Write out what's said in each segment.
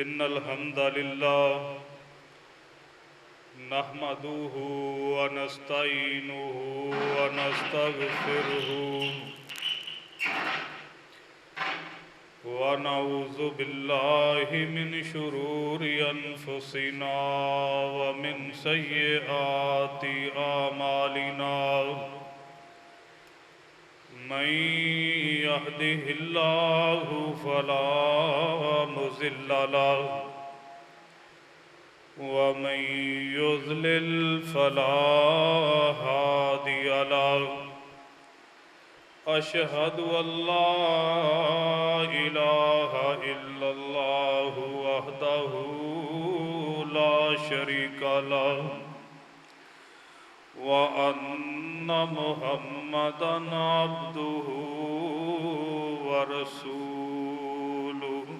इन्नल हम्दलिल्लाह नहमदुहु व नस्तईनुहु व नस्तगफिरुहु व नऊज़ु बिल्लाहि मिन शुरूरि अनफुसिना व मिन सय्यिआति आमालिना मन यहदिहिल्लाहु फला मुज़िल्ल लहु वमन युज़लिल फला हादिय लहु अशहदु अल्ला इलाहा इल्लल्लाहु वहदहु ला शरीका लहु व अन्ना मुहम्मदन अब्दुहु व रसूलुहु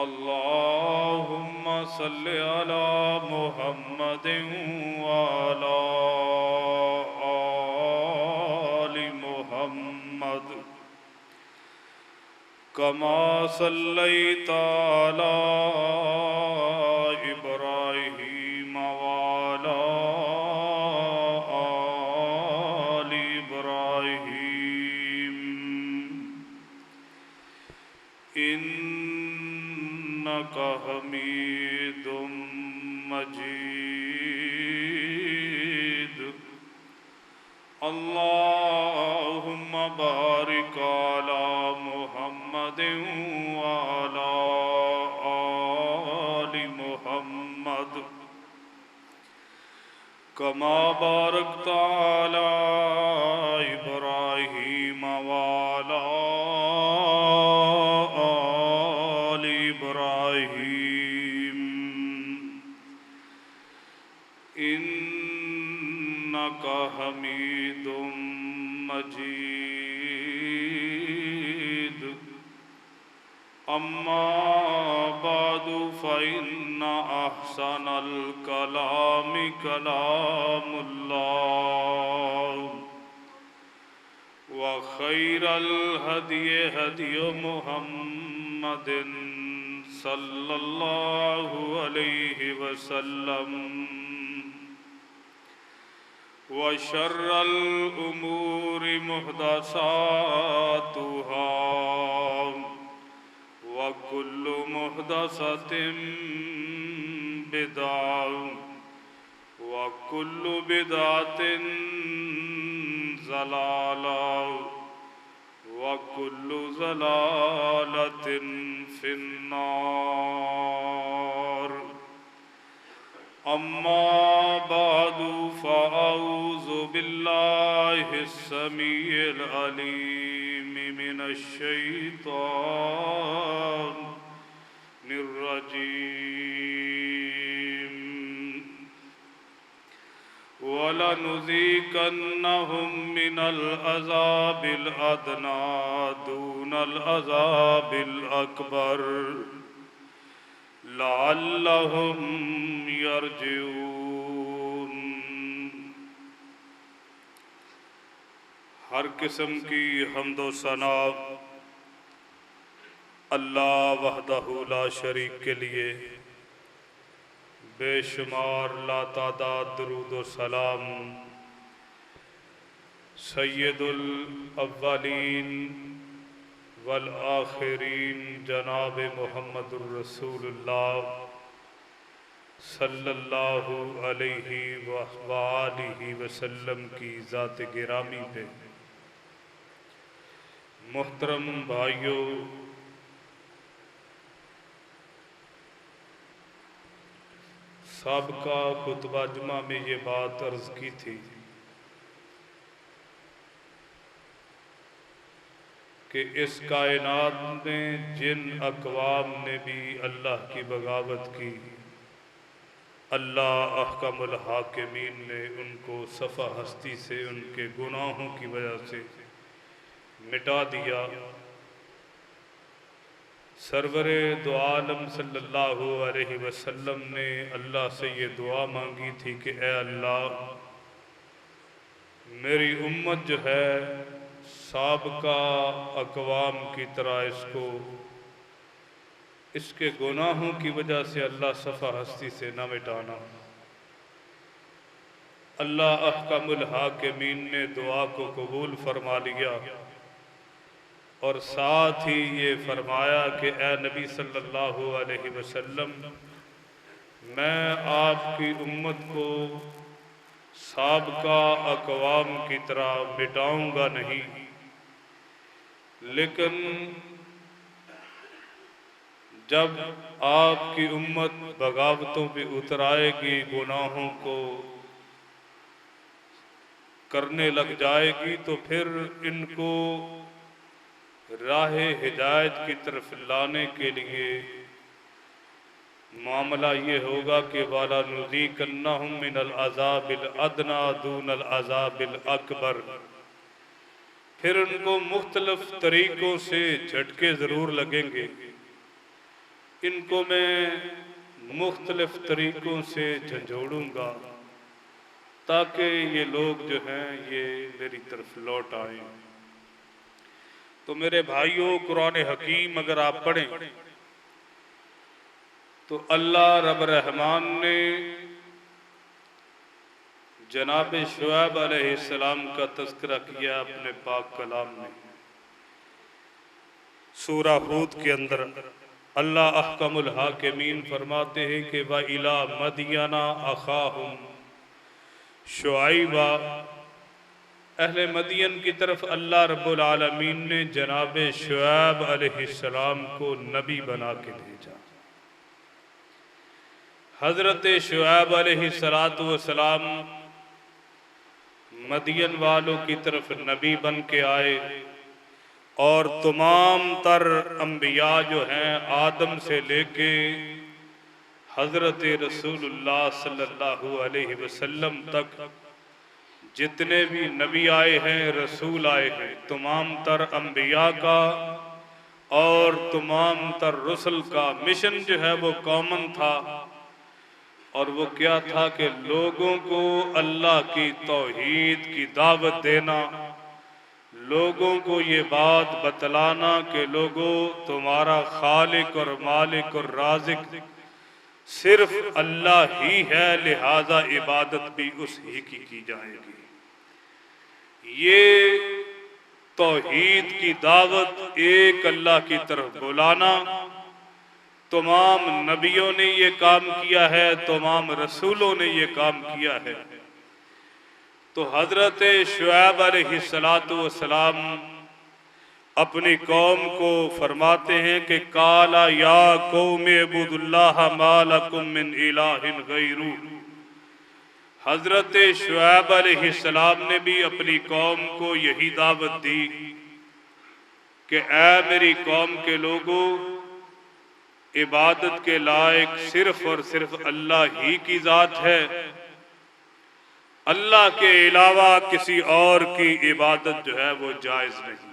अल्लाहुम्मा सल्लि अला मुहम्मदिन व अला आलि मुहम्मद कमा सल्लैता अला इब्राहीम व अला आलि इब्राहीम इन्नका हमीदुम मजीद। अल्लाहुम्मा बारिक अला मुहम्मदिन व अला आलि मुहम्मद कमा बारकता अला इब्राहीम व अला आलि इब्राहीम इन्नका हमीदुम मजीद। अम्मा बादु फ़इन्ना अहसनल कलामि कलामुल्लाह व खैरल हदिय हदिय मुहम्मदिन सल्लल्लाहु अलैहि वसल्लम व शर्रल उमूरि मुहदसातुहा व कुल्लु मुहदसतिन बिदअह व कुल्लु बिदअतिन ज़लालह व कुल्लु ज़लालतिन फिन्नार। अम्मा बादु फ़अऊज़ु बिल्लाहिस समीइल अलीम मिनश शैतानिर रजीम। वलनुज़ीक़न्नहुम मिनल अज़ाबिल अदना दूनल अज़ाबिल अकबर लअल्लहुम यरजिऊन। हर किस्म की हम्दो सना अल्लाह वहदहु ला शरीक के लिए, बेशुमार लातादाद दुरूद व सलाम सय्यदुल अव्वलीन वल आखिरीन जनाब मुहम्मदुर रसूलुल्लाह सल्लल्लाहु अलैहि व आलिहि वसल्लम की ज़ात गिरामी पे। मोहतरम भाइयों, साबका खुतबा जुमा में ये बात अर्ज़ की थी कि इस कायनात में जिन अक़वाम ने भी अल्लाह की बगावत की, अल्लाह अहकमुल हाकिमीन ने उनको सफ़ा हस्ती से उनके गुनाहों की वजह से मिटा दिया। सरवरे दो आलम सल्लल्लाहु अलैहि वसल्लम ने अल्लाह से ये दुआ मांगी थी कि ए अल्लाह, मेरी उम्मत जो है साबका अक़वाम की तरह इसको इसके गुनाहों की वजह से अल्लाह सफ़ा हस्ती से न मिटाना। अल्लाह अहकमुल हाकिमीन ने दुआ को कबूल फरमा लिया और साथ ही ये फरमाया कि ए नबी सल्लल्लाहु अलैहि वसल्लम, मैं आपकी उम्मत को साबका अक़वाम की तरह मिटाऊंगा नहीं, लेकिन जब आपकी उम्मत बगावतों पे उतर आएगी, गुनाहों को करने लग जाएगी, तो फिर इनको राह हिदायत की तरफ लाने के लिए मामला ये होगा कि वाला नुज़ीक़न्नहुम मिनल अज़ाबिल अदना दूनल अज़ाबिल अकबर। फिर उनको मुख्तलिफ तरीक़ों से झटके ज़रूर लगेंगे, इनको मैं मुख्तलिफ तरीक़ों से झंझोड़ूंगा ताकि ये लोग जो हैं ये मेरी तरफ लौट आएँ। तो मेरे भाइयों, कुरान हकीम अगर आप पढ़ें तो अल्लाह रब रहमान ने जनाब शुएब अलैहिस्सलाम का तज़किरा किया अपने पाक कलाम में। सूरा हूद के अंदर अल्लाह अहकमुल हाकिमीन फरमाते हैं कि व इला मदियना अखाहुम शुआइबा, अहले मदियन की तरफ अल्लाह रब्बुल आलमीन ने जनाब शुएब अलैहिस्सलाम को नबी बना के भेजा। हज़रत शुएब अलैहिस्सलातु वस्सलाम मदियन वालों की तरफ नबी बन के आए और तमाम तर अम्बिया जो हैं आदम से लेके हज़रत रसूलुल्लाह सल्लल्लाहु अलैहि वसल्लम तक जितने भी नबी आए हैं, रसूल आए हैं, तमाम तर अम्बिया का और तमाम तर रसूल का मिशन जो है वो कॉमन था। और वो क्या था कि लोगों को अल्लाह की तौहीद की दावत देना, लोगों को ये बात बतलाना कि लोगों, तुम्हारा खालिक और मालिक और राज़िक सिर्फ अल्लाह ही है, लिहाजा इबादत भी उस ही की जाएगी। ये तौहीद की दावत, एक अल्लाह की तरफ बुलाना, तमाम नबियों ने ये काम किया है, तमाम रसूलों ने ये काम किया है। तो हज़रत शुएब अलैहिस्सलातु वस्सलाम अपनी कौम को फरमाते हैं कि काला या कौमे अबुदुल्लाह मा लकुम मिन इलाहिन गैरू। हज़रत शुएब अलैहिस्सलाम ने भी अपनी कौम को यही दावत दी कि ऐ मेरी कौम के लोगों, इबादत के लायक सिर्फ और सिर्फ अल्लाह ही की ज़ात है, अल्लाह के अलावा किसी और की इबादत जो है वो जायज़ नहीं।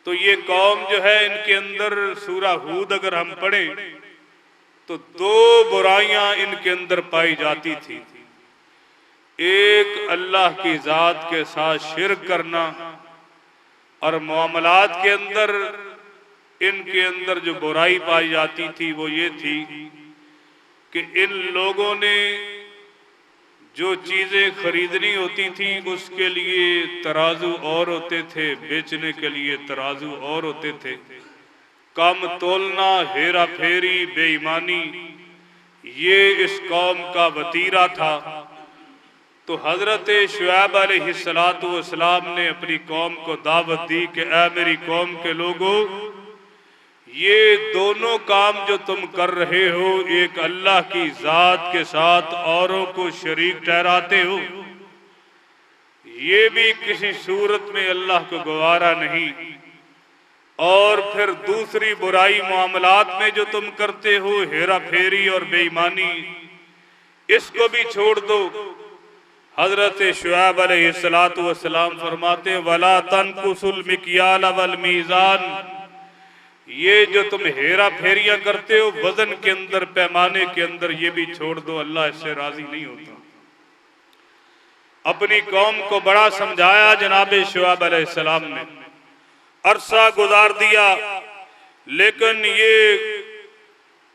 तो ये कौम जो है, इनके अंदर सूरा हूद अगर हम पढ़ें तो दो बुराइयां इनके अंदर पाई जाती थी। एक अल्लाह की ज़ात के साथ शिर्क करना, और मामलात के अंदर इनके अंदर जो बुराई पाई जाती थी वो ये थी कि इन लोगों ने जो चीज़ें खरीदनी होती थी उसके लिए तराजू और होते थे, बेचने के लिए तराजू और होते थे। कम तोलना, हेरा फेरी, बेईमानी, ये इस कौम का वतीरा था। तो हज़रत शुएब अलैहिस्सलातु वस्सलाम ने अपनी कौम को दावत दी कि ऐ मेरी कौम के लोगों, ये दोनों काम जो तुम कर रहे हो, एक अल्लाह की ज़ात के साथ औरों को शरीक ठहराते हो, ये भी किसी सूरत में अल्लाह को गवारा नहीं। और फिर दूसरी बुराई मामलात में जो तुम करते हो, हेरा फेरी और बेईमानी, इसको भी छोड़ दो। हज़रत शुएब अलैहिस्सलातु वस्सलाम फरमाते वला तनकुसुल मिक्याल वल मीज़ान, ये जो तुम हेरा फेरियां करते हो वजन के अंदर, पैमाने के अंदर, ये भी छोड़ दो, अल्लाह इससे राजी नहीं होता। अपनी कौम को बड़ा समझाया जनाब शुएब अलैहिस्सलाम ने, अरसा गुजार दिया, लेकिन ये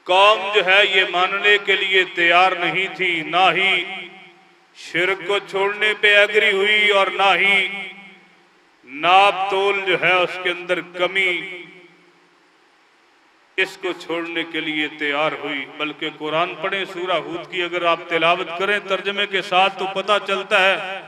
कौम जो है ये मानने के लिए तैयार नहीं थी, ना ही शिर्क को छोड़ने पे एग्री हुई और ना ही नाप तोल जो है उसके अंदर कमी इसको छोड़ने के लिए तैयार हुई। बल्कि कुरान पढ़े, सूरा हूद की अगर आप तिलावत करें तर्जमे के साथ तो पता चलता है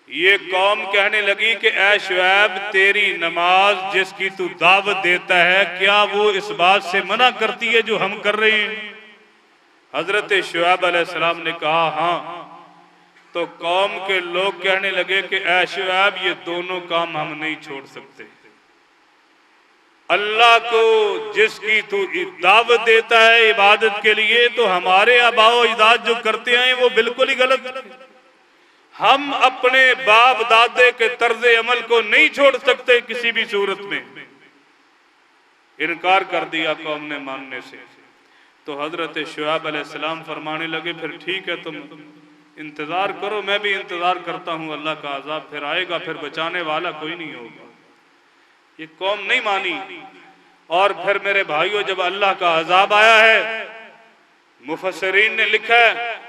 ये कौम कहने लगी कि ऐ शुएब, तेरी नमाज जिसकी तू दावत देता है क्या वो इस बात से मना करती है जो हम कर रहे हैं? हजरत शुएब अलैहिस्सलाम ने कहा हाँ। तो कौम के लोग कहने लगे कि ऐ शुएब, ये दोनों काम हम नहीं छोड़ सकते। अल्लाह को जिसकी तू दावत देता है इबादत के लिए, तो हमारे आबाओ अजदाद जो करते हैं वो बिल्कुल ही गलत। हम अपने बाप दादे के तर्ज अमल को नहीं छोड़ सकते किसी भी सूरत में। इनकार कर दिया कौम ने मानने से। तो हजरत शुएब अलैहिस्सलाम फरमाने लगे फिर ठीक है, तुम इंतजार करो, मैं भी इंतजार करता हूं, अल्लाह का अजाब फिर आएगा, फिर बचाने वाला कोई नहीं होगा। ये कौम नहीं मानी। और फिर मेरे भाइयों, जब अल्लाह का अजाब आया है, मुफस्सिरीन ने लिखा है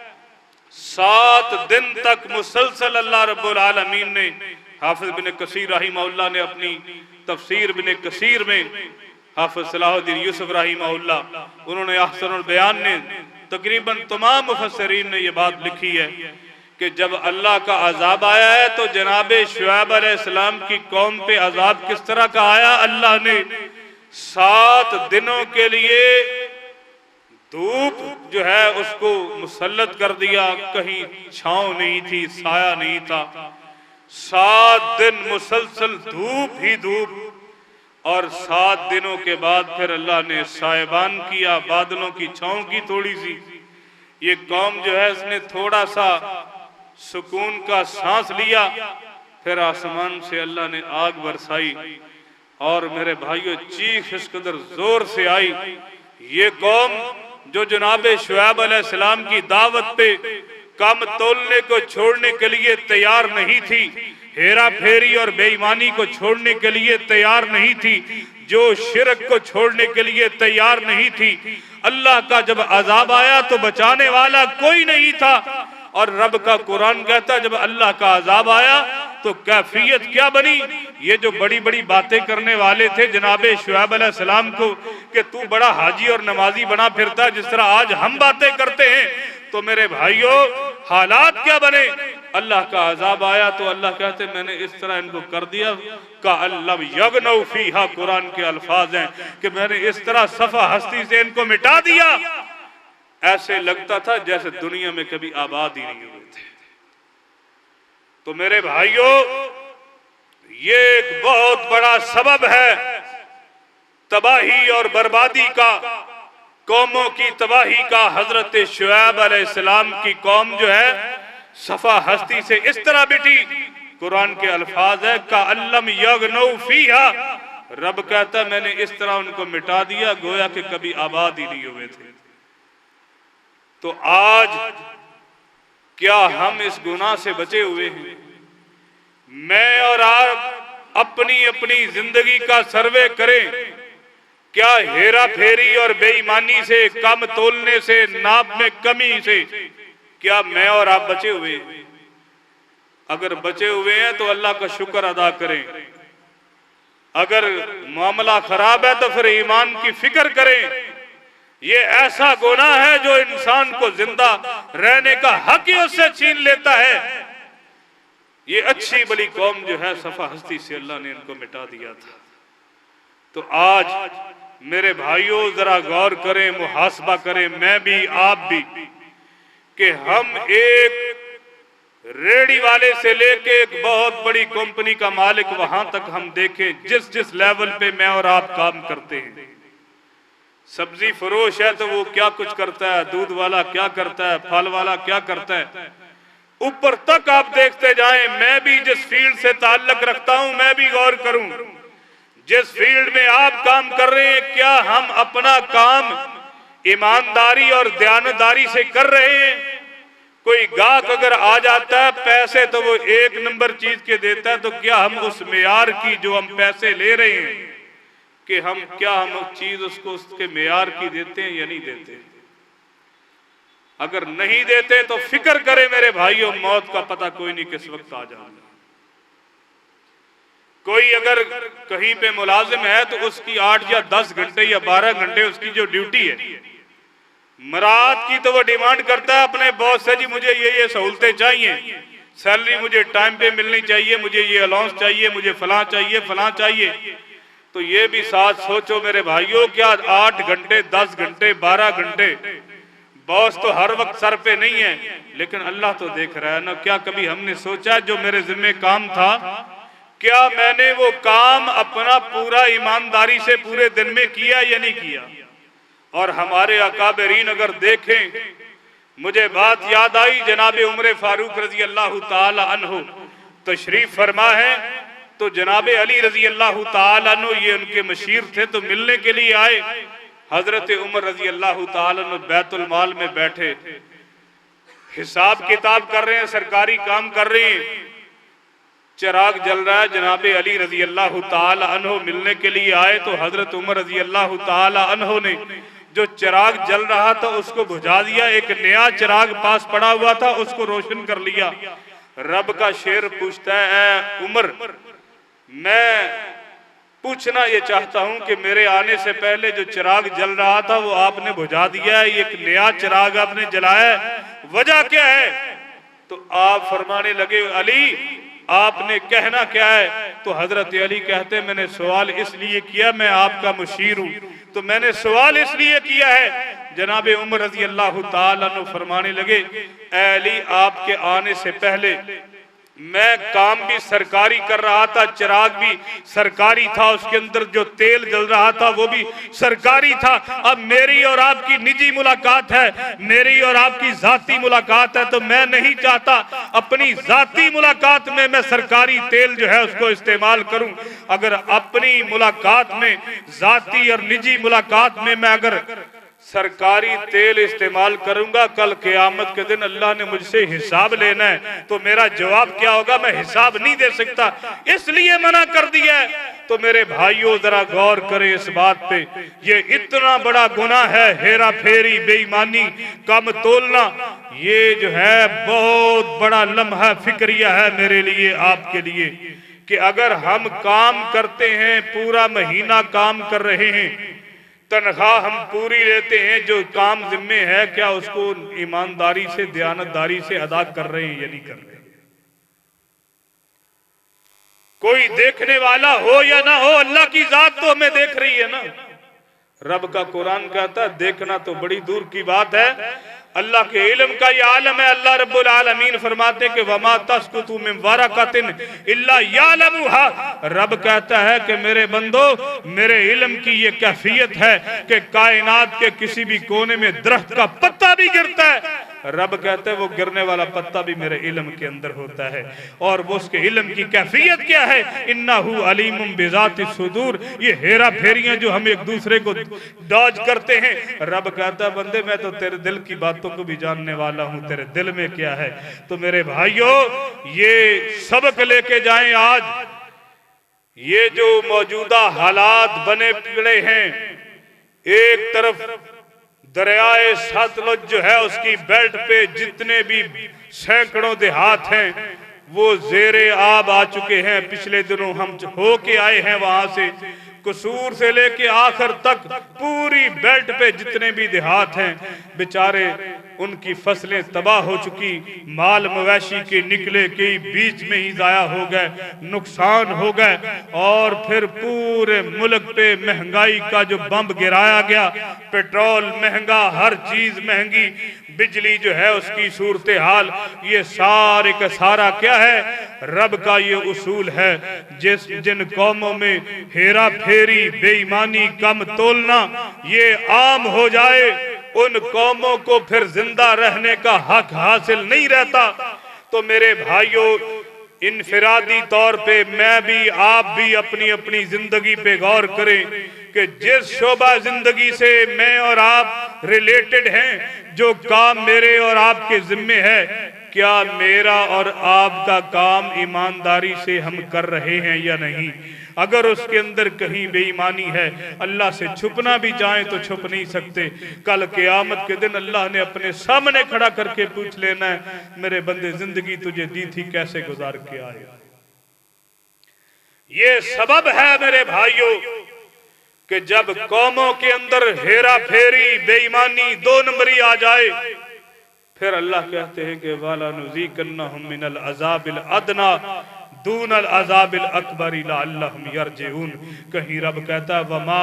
7 दिन तक मुसलसल अल्लाह रब्बुल आलमीन ने, हाफिज बिन कसीर रहीमहुल्लाह ने अपनी तफसीर बिन कसीर में, हाफिज सलाहुद्दीन यूसुफ रहीमहुल्लाह, उन्होंने अहसनुल बयान ने, तकरीबन तमाम मुफस्सिरीन ने यह बात लिखी है कि जब अल्लाह का अजाब आया है तो जनाबे शुएब अलैहिस्सलाम की कौम पे अजाब किस तरह का आया। अल्लाह ने 7 दिनों के लिए धूप जो है उसको मुसल्लत कर दिया, कहीं छांव नहीं थी, साया नहीं था। 7 दिन मुसलसल धूप ही धूप, और 7 दिनों के बाद फिर अल्लाह ने सायबान किया, बादलों की छांव की थोड़ी सी। ये कौम जो है इसने थोड़ा सा सुकून का सांस लिया, फिर आसमान से अल्लाह ने आग बरसाई और मेरे भाइयों चीख इस कदर जोर से आई। ये कौम जो जनाबे शुएब अलैहिस्सलाम की दावत पे कम तोलने को छोड़ने के लिए तैयार नहीं थी, हेरा फेरी और बेईमानी को छोड़ने के लिए तैयार नहीं थी, जो शिरक को छोड़ने के लिए तैयार नहीं थी, अल्लाह का जब अजाब आया तो बचाने वाला कोई नहीं था। और रब का कुरान कहता है जब अल्लाह का अजाब आया तो कैफियत क्या बनी। ये जो बड़ी बड़ी बातें करने वाले थे जनाबे शुएब अलैहिस्सलाम को कि तू बड़ा हाजी और नमाजी बना फिरता है, जिस तरह आज हम बातें करते हैं, तो मेरे भाइयों हालात क्या बने। अल्लाह का अजाब आया तो अल्लाह कहते मैंने इस तरह इनको कर दिया का अल्लाह यगनौ फीहा, कुरान के अल्फाज हैं कि मैंने इस तरह सफा हस्ती से इनको मिटा दिया, ऐसे लगता था जैसे दुनिया में कभी आबाद ही नहीं हुए थे। तो मेरे भाइयों ये एक बहुत बड़ा सबब है तबाही और बर्बादी का, कौमों की तबाही का। हजरत शुएब अलैहिस्सलाम की कौम जो है सफा हस्ती से इस तरह बिटी, कुरान के अल्फाज है का अल्लम यगनौ फीहा, रब कहता मैंने इस तरह उनको मिटा दिया गोया कि कभी आबाद ही नहीं हुए थे। तो आज क्या हम इस गुनाह से बचे हुए हैं? मैं और आप अपनी अपनी जिंदगी का सर्वे करें। क्या हेरा फेरी और बेईमानी से, कम तोलने से, नाप में कमी से क्या मैं और आप बचे हुए हैं? अगर बचे हुए हैं तो अल्लाह का शुक्र अदा करें। अगर मामला खराब है तो फिर ईमान की फिक्र करें। ये ऐसा गुनाह है जो इंसान को जिंदा रहने का हक ही उससे छीन लेता है। ये अच्छी बड़ी कौम जो है सफा हस्ती से अल्लाह ने इनको मिटा दिया था। तो आज मेरे भाइयों जरा गौर करें, मुहासबा करें, मैं भी आप भी, कि हम एक रेडी वाले से लेके एक बहुत बड़ी कंपनी का मालिक वहां तक हम देखें, जिस जिस लेवल पे मैं और आप काम करते हैं। सब्जी फरोश है तो वो क्या कुछ करता है, दूध वाला क्या करता है, फल वाला क्या करता है, ऊपर तक आप देखते जाएं। मैं भी जिस फील्ड से ताल्लुक रखता हूं मैं भी गौर करूं, जिस फील्ड में आप काम कर रहे हैं क्या हम अपना काम ईमानदारी और दयानतदारी से कर रहे हैं? कोई गाहक अगर आ जाता है पैसे तो वो 1 नंबर चीज के देता है, तो क्या हम उस मेयार की जो हम पैसे ले रहे हैं कि हम चीज उसको उसके मेयार की देते हैं या नहीं देते। अगर नहीं देते तो फिक्र करे मेरे भाइयों, मौत का पता कोई नहीं किस वक्त आ जाएगा। कोई अगर कहीं पे मुलाजिम है तो उसकी 8 या 10 घंटे या 12 घंटे उसकी जो ड्यूटी है, मराद की तो वो डिमांड करता है अपने बॉस से, जी मुझे ये सहूलतें चाहिए, सैलरी मुझे टाइम पे मिलनी चाहिए, मुझे ये अलाउंस चाहिए, मुझे फलां चाहिए फलां चाहिए। तो ये भी साथ सोचो मेरे भाइयों, क्या 8 घंटे 10 घंटे 12 घंटे बॉस तो हर वक्त सर पे नहीं है, लेकिन अल्लाह तो देख रहा है ना। क्या कभी हमने सोचा जो मेरे जिम्मे काम था, क्या मैंने वो काम अपना पूरा ईमानदारी से पूरे दिन में किया या नहीं किया? और हमारे अकाबरीन अगर देखें, मुझे बात याद आई, जनाबे उमर फारूक रजी अल्लाह ताला अन्हु तशरीफ फरमा है, तो जनाबे अली रजी अल्लाह ताला अन्हु ये उनके मशीर थे, तो मिलने के लिए आए। हजरत उमर रजी अल्लाह ताला अन्हु बैतुल माल में बैठे हिसाब किताब कर रहे हैं, सरकारी काम कर रहे हैं, चिराग जल रहा है। जनाबे अली रजी अल्लाह ताला अन्हु मिलने के लिए आए, तो हजरत उमर रजी अल्लाह ताला अन्हु ने जो चिराग जल रहा था उसको बुझा दिया, एक नया चिराग पास पड़ा हुआ था उसको रोशन कर लिया। रब का शेर पूछता है, उमर मैं पूछना ये चाहता हूं कि मेरे आने से पहले जो चिराग जल रहा था वो आपने बुझा दिया है, एक नया चिराग आपने जलाया, वजह क्या है? तो आप फरमाने लगे, अली आपने कहना क्या है? तो हजरत अली कहते, मैंने सवाल इसलिए किया, मैं आपका मुशीर हूं, तो मैंने सवाल इसलिए किया है। जनाबे उमर रजी अल्लाह ताला अन्हु फरमाने लगे, अली आपके आने से पहले मैं काम भी सरकारी कर रहा था, चिराग भी सरकारी था, उसके अंदर जो तेल जल रहा था वो भी सरकारी था। अब मेरी और आपकी निजी मुलाकात है, मेरी और आपकी जाती मुलाकात है, तो मैं नहीं चाहता अपनी जाती मुलाकात में मैं सरकारी तेल जो है उसको इस्तेमाल करूं। अगर अपनी मुलाकात में, जाती और निजी मुलाकात में मैं अगर सरकारी तेल इस्तेमाल करूंगा, कल क़यामत के दिन अल्लाह ने मुझसे हिसाब लेना है, तो मेरा जवाब क्या होगा? मैं हिसाब नहीं दे सकता, इसलिए मना कर दिया है। तो मेरे भाइयों जरा गौर करें इस बात पे, ये इतना बड़ा गुनाह है, हेरा फेरी, बेईमानी, कम तोलना, ये जो है बहुत बड़ा लम्हा फिक्रिया है मेरे लिए, आपके लिए, कि अगर हम काम करते हैं, पूरा महीना काम कर रहे हैं, तनख्वाह हम पूरी लेते हैं, जो काम जिम्मे है क्या उसको ईमानदारी से, दयानतदारी से अदा कर रहे हैं या नहीं कर रहे? कोई देखने वाला हो या ना हो, अल्लाह की जात तो हमें देख रही है ना। रब का कुरान कहता है देखना तो बड़ी दूर की बात है, अल्लाह के इल्म का ये आलम है। अल्लाह रब्बुल आलमीन फरमाते कि वमा तस्कुतु मिन वरक़तिन इल्ला यअलमुहा, रब कहता है कि मेरे बंदो, मेरे इल्म की ये कैफियत है कि कायनात के किसी भी कोने में दरख्त का पत्ता भी गिरता है, रब कहते हैं वो गिरने वाला पत्ता भी मेरे इल्म के अंदर होता है। और वो उसके इल्म की कैफियत क्या है? इन्नहु अलीमुम बिज़ाति सुदूर, ये हेरा फेरियां जो हम एक दूसरे को डॉज करते हैं, रब कहता है बंदे मैं तो तेरे दिल की बातों को भी जानने वाला हूं, तेरे दिल में क्या है। तो मेरे भाइयों ये सबक लेके जाएं आज, ये जो मौजूदा हालात बने पड़े हैं, एक तरफ दरियाए सतलुज जो है उसकी बेल्ट पे जितने भी सैकड़ों देहात हैं वो जेरे आब आ चुके हैं। पिछले दिनों हम होके आए हैं वहां से, कसूर से लेके आखिर तक पूरी बेल्ट पे जितने भी देहात हैं बेचारे, उनकी फसलें तबाह हो चुकी, माल मवेशी के निकले के बीच में ही जाया हो गए, नुकसान हो गए। और फिर पूरे मुल्क पे महंगाई का जो बम गिराया गया, पेट्रोल महंगा, हर चीज महंगी, बिजली जो है उसकी सूरत हाल, ये सारे का सारा क्या है? रब का ये उसूल है। जिन कौमों में हेरा फेरी, बेईमानी, कम तोलना ये आम हो जाए, उन कौमों को फिर जिंदा रहने का हक हासिल नहीं रहता। तो मेरे भाइयों, इनफिरादी तौर पे मैं भी, आप भी अपनी अपनी जिंदगी पे गौर करें कि जिस शोबा जिंदगी से मैं और आप रिलेटेड हैं, जो काम मेरे और आपके जिम्मे है, क्या मेरा और आपका काम ईमानदारी से हम कर रहे हैं या नहीं? अगर उसके अंदर कहीं बेईमानी है, अल्लाह से छुपना भी चाहे तो छुप नहीं सकते। कल क़यामत के दिन अल्लाह ने अपने सामने खड़ा करके पूछ लेना है, मेरे बंदे जिंदगी तुझे दी थी कैसे गुजार के आए। ये सबब है मेरे भाइयों कि जब कौमों के अंदर हेरा फेरी, बेईमानी, दो नंबरी आ जाए, फिर अल्लाह कहते हैं कि वाला नुज़ीक़न्नहुम मिनल अज़ाबिल अदना दूनल अज़ाबिल अकबरी लअल्लहुम यरजिऊन। कहीं रब कहता है वमा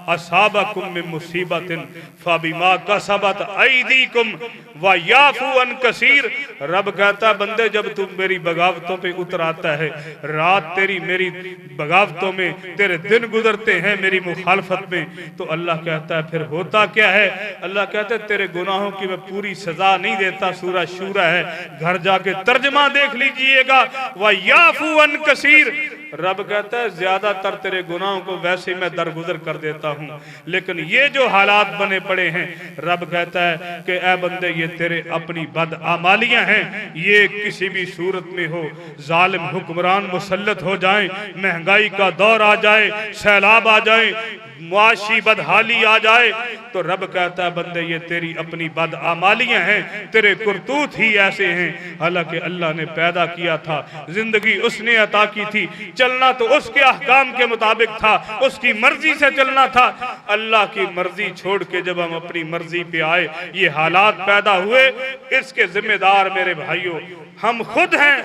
असाबकुम मिन मुसीबतिन फबिमा कसबत ऐदीकुम व याफू अन कसीर। रब कहता है बंदे जब तू मेरी बगावतों पे उतर आता है, रात तेरी मेरी बगावतों में, तेरे दिन गुजरते हैं मेरी मुखालफत में, तो अल्लाह कहता है फिर होता क्या है। अल्लाह कहता है तेरे गुनाहों की मैं पूरी सजा नहीं देता। सूरह शूरा है, घर जाके तर्जमा देख लीजिएगा। व याफू अन कसीर, रब कहता है ज्यादातर तेरे गुनाहों को वैसे मैं दरगुजर कर देता हूं, लेकिन ये जो हालात बने पड़े हैं, रब कहता है कि ऐ बंदे ये तेरे अपनी बदआमालियां हैं। ये किसी भी सूरत में हो, जालिम हुक्मरान मुसल्लत हो जाएं, महंगाई का दौर आ जाए, सैलाब आ जाए, मुआशी बदहाली आ जाए, तो रब कहता है बंदे ये तेरी अपनी बदआमालियां हैं, तेरे कुरतूत ही ऐसे हैं। हालांकि अल्लाह ने पैदा किया था, जिंदगी उसने अता की थी, चलना तो उसके अहकाम के मुताबिक था, उसकी मर्जी से चलना था। अल्लाह की मर्जी छोड़ के जब हम अपनी मर्जी पे आए, ये हालात पैदा हुए, इसके जिम्मेदार मेरे भाइयों हम खुद हैं।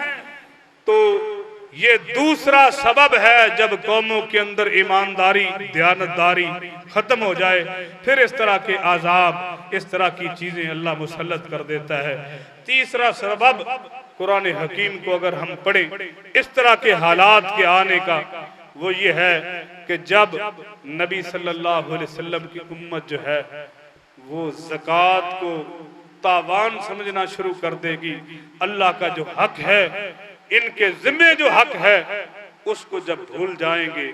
तो ये दूसरा सबब है, जब कौमों के अंदर ईमानदारी, दयानतदारी खत्म हो जाए, फिर इस तरह के आजाब, इस तरह की चीजें अल्लाह मुसल्लत कर देता है। तीसरा सबब कुरान हकीम को अगर हम पढ़ें इस तरह के हालात के आने का, वो ये है कि जब नबी सल्लल्लाहु अलैहि वसल्लम की उम्मत जो है वो ज़कात को तावान समझना शुरू कर देगी, अल्लाह का जो हक है, इनके जिम्मे जो हक है, उसको जब भूल जाएंगे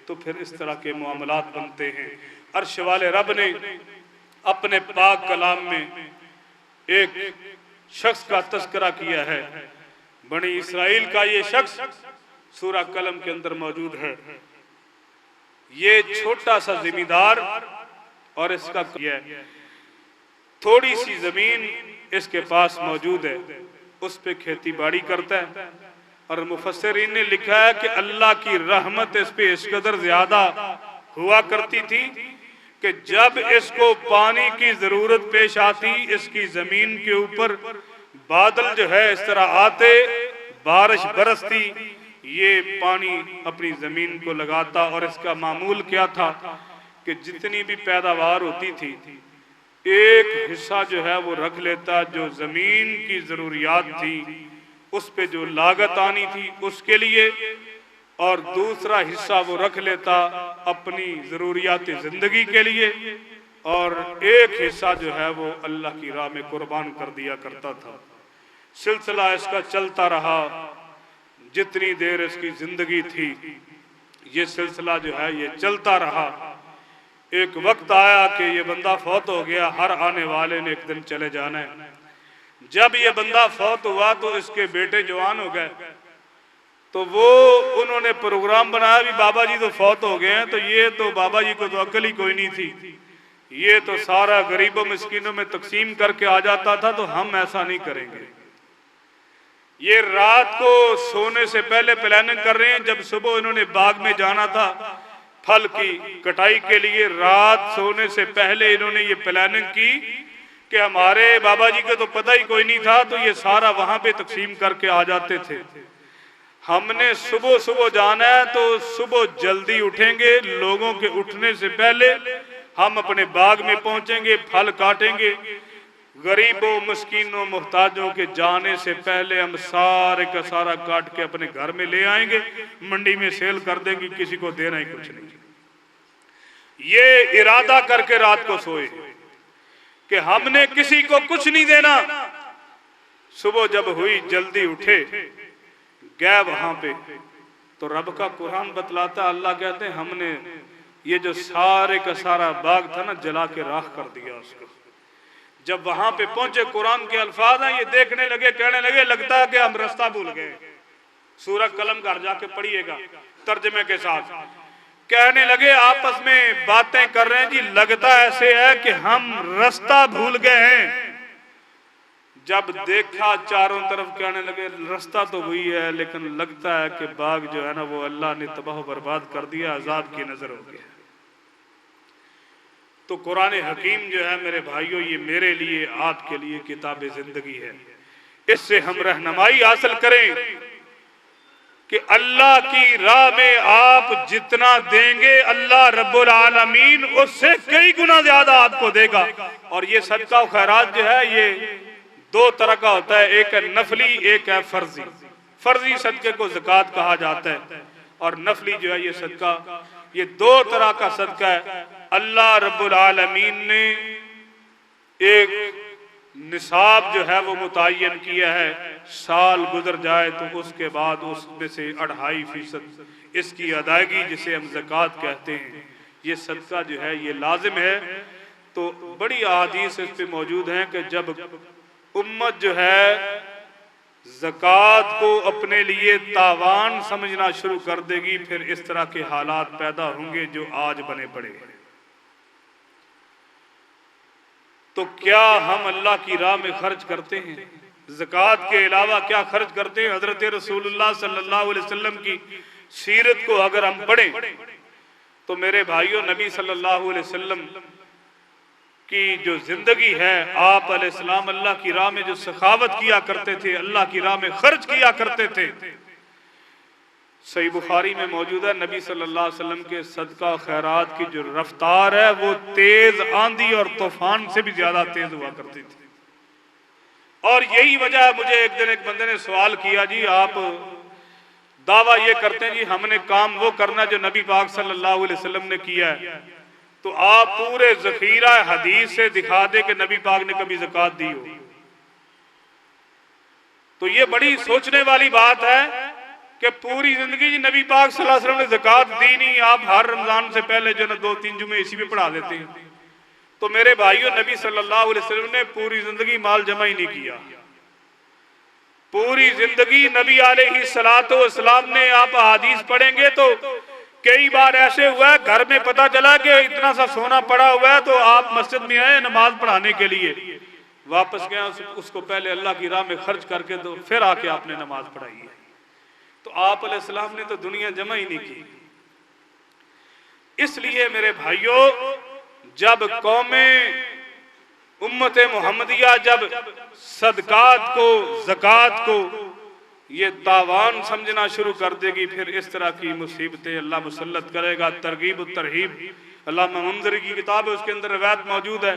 तो फिर इस तरह के मामलात बनते हैं। अर्श वाले रब ने अपने पाक कलाम में एक शख्स का तस्करा किया है, बनी इसराइल का ये शख्स सूरह कलम के अंदर मौजूद है। ये छोटा सा जिम्मेदार और इसका थोड़ी सी जमीन इसके पास मौजूद है, उस पे खेती बाड़ी करता है। और मुफस्सिरीन ने लिखा है कि अल्लाह की रहमत इस पे इस कदर ज्यादा हुआ करती थी कि जब इसको पानी की जरूरत पेश आती, इसकी जमीन के ऊपर बादल जो है इस तरह आते, बारिश बरसती, ये पानी अपनी जमीन को लगाता। और इसका मामूल क्या था कि जितनी भी पैदावार होती थी, एक हिस्सा जो है वो रख लेता जो जमीन की जरूरियात थी, उस पे जो लागत आनी थी उसके लिए, और दूसरा हिस्सा वो रख लेता अपनी जरूरियात जिंदगी के लिए, और एक हिस्सा जो है वो अल्लाह की राह में कुर्बान कर दिया करता था। सिलसिला इसका चलता रहा जितनी देर इसकी जिंदगी थी, ये सिलसिला जो है ये चलता रहा। एक वक्त आया कि ये बंदा फौत हो गया, हर आने वाले ने एक दिन चले जाना है। जब ये बंदा फौत हुआ तो इसके बेटे जवान हो गए, तो वो उन्होंने प्रोग्राम बनाया भी बाबा जी तो फौत हो गए हैं, तो ये तो बाबा जी को तो अकल ही कोई नहीं थी, ये तो सारा गरीबों मिस्कीनों में तकसीम करके आ जाता था, तो हम ऐसा नहीं करेंगे। ये रात को सोने से पहले प्लानिंग कर रहे हैं। जब सुबह इन्होंने बाग में जाना था फल की कटाई के लिए, रात सोने से पहले इन्होंने ये प्लानिंग की कि हमारे बाबा जी को तो पता ही कोई नहीं था, तो ये सारा वहां पे तकसीम करके आ जाते थे। हमने सुबह सुबह जाना है, तो सुबह जल्दी उठेंगे, लोगों के उठने से पहले हम अपने बाग में पहुंचेंगे, फल काटेंगे, गरीबों मस्कीनों मुहताजों के जाने से पहले हम सारे का सारा काट के अपने घर में ले आएंगे, मंडी में सेल कर देंगे, किसी को देना ही कुछ नहीं। ये इरादा करके रात को सोए कि हमने किसी को कुछ नहीं देना। सुबह जब हुई जल्दी उठे, गए वहां पे, तो रब का कुरान बतलाता, अल्लाह कहते हैं हमने ये जो सारे का सारा बाग था ना, जला के राख कर दिया उसको। जब वहां पे पहुंचे, कुरान के अल्फाज हैं, ये देखने लगे, कहने लगे लगता है कि हम रास्ता भूल गए। सूरह कलम घर जाके पढ़िएगा, तर्जमे के साथ। कहने लगे आपस में बातें कर रहे हैं जी, लगता ऐसे है कि हम रास्ता भूल गए हैं। जब देखा चारों तरफ, कहने लगे रास्ता तो वही है, लेकिन लगता है कि बाग जो है ना वो अल्लाह ने तबाह बर्बाद कर दिया, अजाब की नजर हो गया। तो कुरान हकीम जो है मेरे भाइयों, ये मेरे लिए आपके लिए किताब जिंदगी है। इससे हम रहनुमाई हासिल करें कि अल्लाह की राह में आप जितना देंगे अल्लाह रब्बुल आलमीन उससे कई गुना ज्यादा आपको देगा। और ये सदका और खैरात जो है ये दो तरह का होता है, एक है नफली, एक है फर्जी। फर्जी सदके को ज़कात कहा जाता है और नफली जो है ये सदका, ये दो तरह का सदका है। अल्लाह रब्बुल आलमीन ने एक निसाब जो है वो मुतय्यन किया है, साल गुजर जाए तो उसके बाद उसमें से 2.5% इसकी अदायगी, जिसे हम ज़कात कहते हैं, ये सदका जो है ये लाजिम है। तो बड़ी अहादीस इस पे मौजूद हैं कि जब उम्मत जो है ज़कात को अपने लिए तावान समझना शुरू कर देगी, फिर इस तरह के हालात पैदा होंगे जो आज बने पड़े हैं। तो क्या हम अल्लाह की राह में खर्च करते हैं? ज़कात के अलावा क्या खर्च करते हैं? हज़रत रसूलुल्लाह सल्लल्लाहु अलैहि वसल्लम की सीरत को अगर हम पढ़ें तो मेरे भाइयों, नबी सल्लल्लाहु अलैहि वसल्लम की जो जिंदगी है, आप अलैहिस्सलाम अल्लाह की राह में जो सखावत किया करते थे, अल्लाह की राह में खर्च किया करते थे। सही बुखारी में मौजूद है, नबी सल्लल्लाहु अलैहि वसल्लम के सदका खैरात की जो रफ्तार है वो तेज आंधी और तूफान से भी ज्यादा तेज हुआ करती थी। और यही वजह है, मुझे एक दिन एक बंदे ने सवाल किया, जी आप दावा ये करते हैं जी हमने काम वो करना जो नबी पाक सल्लल्लाहु अलैहि वसल्लम ने किया है, तो आप पूरे जखीरा हदीस से दिखा दे कि नबी पाक ने कभी ज़कात दी हो। तो ये बड़ी सोचने वाली बात है कि पूरी जिंदगी जी नबी पाक सल्लल्लाहु अलैहि वसल्लम ने ज़कात दी नहीं, आप हर रमजान से पहले जो ना 2-3 जुमे इसी में पढ़ा देते हैं। तो मेरे भाइयों, नबी सल्लल्लाहु अलैहि वसल्लम ने पूरी जिंदगी माल जमा ही नहीं किया। पूरी जिंदगी नबी अलैहिस्सलातु वस्सलाम ने, आप हदीस पढ़ेंगे तो कई बार ऐसे हुआ है घर में पता चला कि इतना सा सोना पड़ा हुआ है, तो आप मस्जिद में आए नमाज पढ़ाने के लिए, वापस गया उसको पहले अल्लाह की राह में खर्च करके तो फिर आके आपने नमाज पढ़ाई है। तो आप अलैहिस्सलाम ने तो दुनिया जमा ही नहीं की। इसलिए मेरे भाइयों, जब कौमें उम्मत मुहम्मदिया जब सदकात को, ज़कात को ये तावान समझना शुरू कर देगी, फिर इस तरह की मुसीबतें अल्लाह मुसल्लत करेगा। तरगीब और तरहीब अल्लामा मुंज़िरी की किताब है, उसके अंदर रिवायत मौजूद है।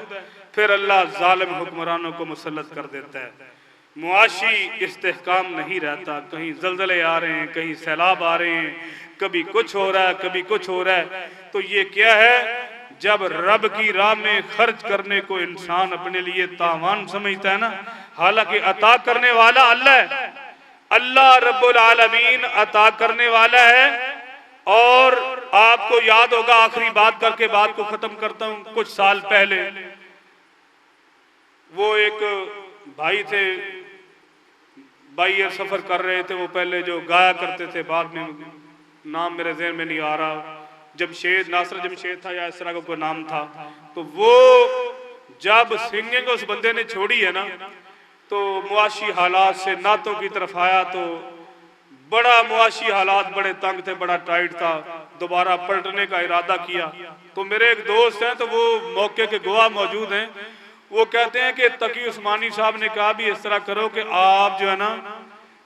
फिर अल्लाह जालिम हुक्मरानों को मुसल्लत कर देता है। मुआशी इस्तेहकाम नहीं रहता, कहीं जल्जले आ रहे हैं, कहीं सैलाब आ रहे हैं, कभी कुछ हो रहा है, कभी कुछ हो रहा है। तो ये क्या है? जब रब की राह में खर्च करने को इंसान अपने लिए तावान समझता है ना, हालांकि अता करने वाला अल्लाह है, अल्लाह रब्बुल आलमीन अता करने वाला है। और आपको याद होगा, आखिरी बात करके बात को खत्म करता हूं, कुछ साल पहले वो एक भाई थे, बाई एयर सफर कर रहे थे, वो पहले जो गाया करते थे, बाद में नाम मेरे ज़हन में नहीं आ रहा, जमशेद, नासर जमशेद था या इस तरह का कोई नाम था। तो वो जब सिंगिंग उस बंदे ने छोड़ी है ना, तो मुआशी हालात से नातों की तरफ आया, तो बड़ा मुआशी हालात बड़े तंग थे, बड़ा टाइट था, दोबारा पलटने का इरादा किया। तो मेरे एक दोस्त हैं, तो वो मौके के गवाह मौजूद हैं, वो कहते हैं कि तकी उस्मानी साहब ने कहा भी इस तरह करो कि आप जो है ना,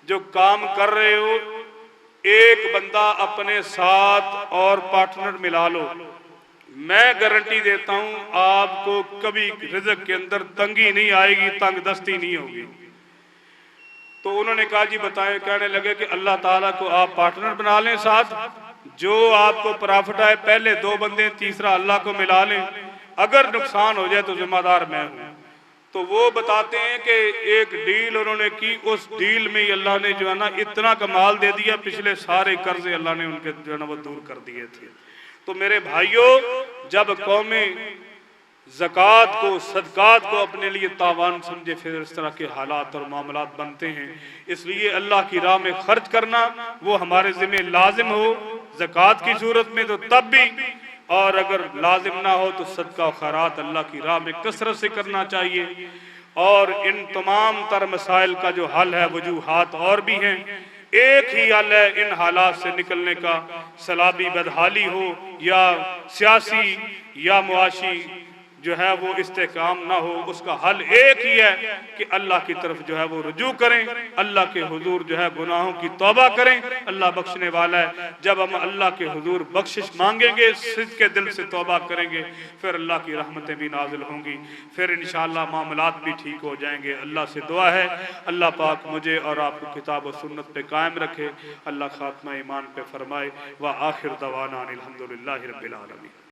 जो काम कर रहे हो, एक बंदा अपने साथ और पार्टनर मिला लो, मैं गारंटी देता हूं आपको कभी रिज़्क़ के अंदर तंगी नहीं आएगी, तंग दस्ती नहीं होगी। तो उन्होंने कहा जी बताएं। कहने लगे कि अल्लाह ताला को आप पार्टनर बना लें साथ, जो आपको प्रॉफिट आए पहले 2 बंदे, तीसरा अल्लाह को मिला लें, अगर नुकसान हो जाए तो जिम्मेदार मैं हूं। तो वो बताते हैं कि एक डील उन्होंने की, उस डील में ही अल्लाह ने जो है ना इतना कमाल दे दिया, पिछले सारे कर्जे अल्लाह ने उनके जो है ना वो दूर कर दिए थे। तो मेरे भाइयों, जब कौमें ज़कात को, सदकात को अपने लिए तावान समझे, फिर इस तरह के हालात और मामलात बनते हैं। इसलिए अल्लाह की राह में खर्च करना वो हमारे ज़िम्मे लाजिम हो। ज़कात की सूरत में तो तब भी, और अगर लाजिम ना हो तो सदका और खैरात अल्लाह की राह में कसरत से करना चाहिए। और इन तमाम तर मसाइल का जो हल है, वजूहात और भी हैं, एक ही हल है इन हालात से निकलने का, सलाबी बदहाली हो या सियासी या मुआशी जो है वो इस्तेकाम ना हो, उसका हल एक ही है कि अल्लाह की तरफ जो है वो रुजू करें, अल्लाह के हुजूर जो है गुनाहों की तौबा करें। अल्लाह बख्शने वाला है। जब हम अल्लाह के हुजूर बख्शिश मांगेंगे, सिद्ध के दिल से तौबा करेंगे, फिर अल्लाह की रहमतें भी नाजिल होंगी, फिर इंशाअल्लाह मामलात भी ठीक हो जाएंगे। अल्लाह से दुआ है अल्लाह पाक मुझे और आपको किताब और सुन्नत पे कायम रखे, अल्लाह खात्मा ईमान पे फरमाए। व आखिर दवाना अनिल हम्दुलिल्लाहि रब्बिल आलमीन।